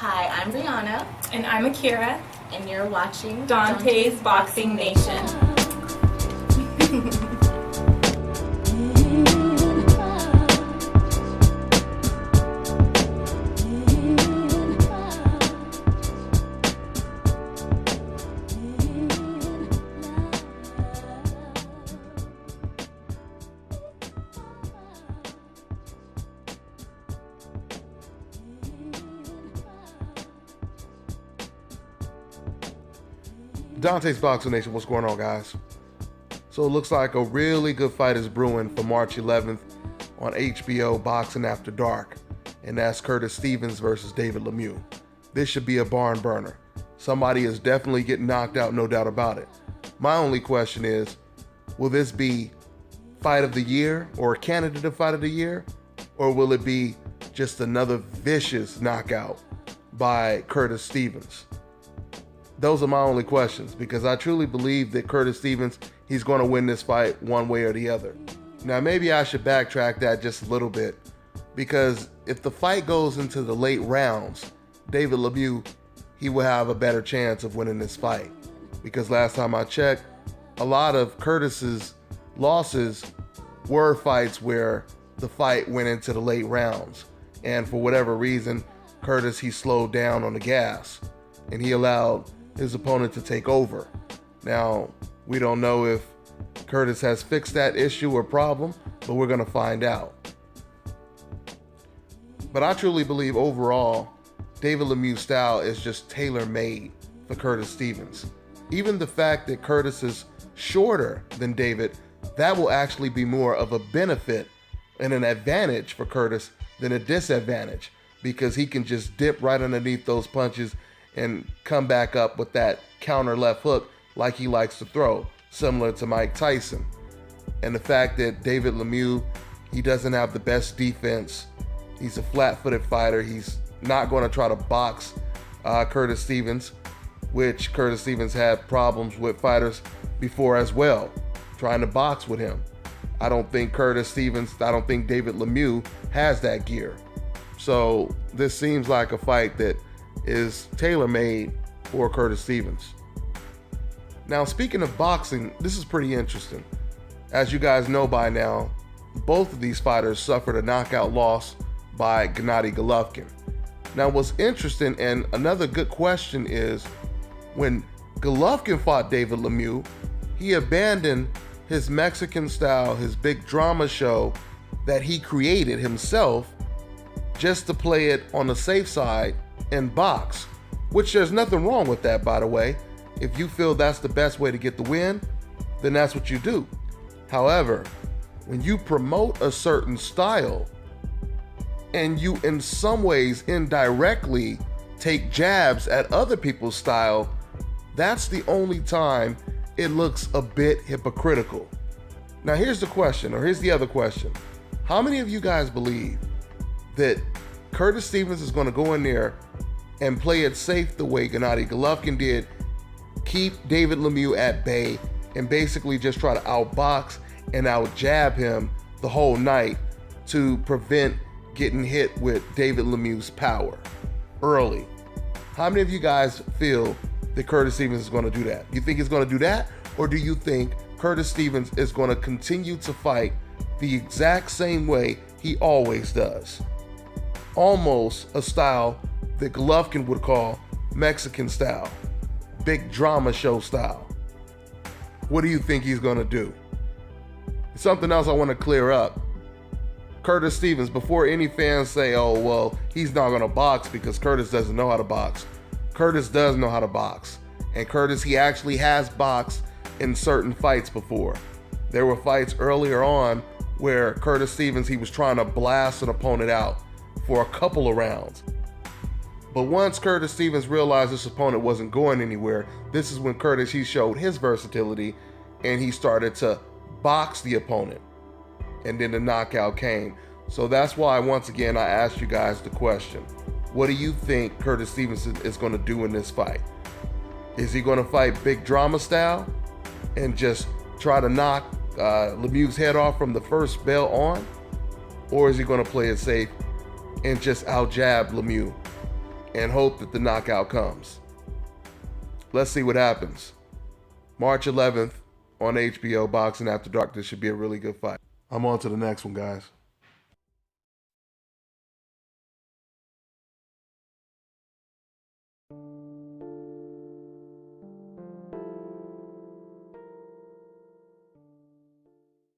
Hi, I'm Brianna. And I'm Akira. And you're watching Dante's Boxing Nation. Dante's Boxing Nation, what's going on, guys? So it looks like a really good fight is brewing for March 11th on HBO Boxing After Dark, and that's Curtis Stevens versus David Lemieux. This should be a barn burner. Somebody is definitely getting knocked out, no doubt about it. My only question is, will this be fight of the year or a candidate of fight of the year, or will it be just another vicious knockout by Curtis Stevens? Those are my only questions, because I truly believe that Curtis Stevens, he's going to win this fight one way or the other. Now, maybe I should backtrack that just a little bit, because if the fight goes into the late rounds, David Lemieux, he will have a better chance of winning this fight. Because last time I checked, a lot of Curtis's losses were fights where the fight went into the late rounds. And for whatever reason, Curtis, he slowed down on the gas, and he allowed his opponent to take over. Now, we don't know if Curtis has fixed that issue or problem, but we're going to find out. But I truly believe overall, David Lemieux's style is just tailor-made for Curtis Stevens. Even the fact that Curtis is shorter than David, that will actually be more of a benefit and an advantage for Curtis than a disadvantage, because he can just dip right underneath those punches and come back up with that counter left hook like he likes to throw, similar to Mike Tyson. And the fact that David Lemieux, he doesn't have the best defense. He's a flat-footed fighter. He's not going to try to box Curtis Stevens, which Curtis Stevens had problems with fighters before as well, trying to box with him. I don't think David Lemieux has that gear. So this seems like a fight that is tailor-made for Curtis Stevens. Now, speaking of boxing, this is pretty interesting. As you guys know by now, both of these fighters suffered a knockout loss by Gennady Golovkin. Now, what's interesting and another good question is, when Golovkin fought David Lemieux, he abandoned his Mexican style, his big drama show that he created himself, just to play it on the safe side and box, which there's nothing wrong with that, by the way. If you feel that's the best way to get the win, then that's what you do. However, when you promote a certain style and you in some ways indirectly take jabs at other people's style, that's the only time it looks a bit hypocritical. Now here's the question, or here's the other question. How many of you guys believe that Curtis Stevens is going to go in there and play it safe the way Gennady Golovkin did, keep David Lemieux at bay, and basically just try to outbox and outjab him the whole night to prevent getting hit with David Lemieux's power early? How many of you guys feel that Curtis Stevens is going to do that? You think he's going to do that? Or do you think Curtis Stevens is going to continue to fight the exact same way he always does? Almost a style that Golovkin would call Mexican style, big drama show style. What do you think he's going to do? Something else I want to clear up. Curtis Stevens, before any fans say, oh, well, he's not going to box because Curtis doesn't know how to box. Curtis does know how to box. And Curtis, he actually has boxed in certain fights before. There were fights earlier on where Curtis Stevens, he was trying to blast an opponent out for a couple of rounds. But once Curtis Stevens realized this opponent wasn't going anywhere, this is when Curtis, he showed his versatility and he started to box the opponent. And then the knockout came. So that's why, once again, I asked you guys the question. What do you think Curtis Stevens is going to do in this fight? Is he going to fight big drama style and just try to knock Lemieux's head off from the first bell on? Or is he going to play it safe and just out-jab Lemieux and hope that the knockout comes. Let's see what happens. March 11th on HBO, Boxing After Dark. This should be a really good fight. I'm on to the next one, guys.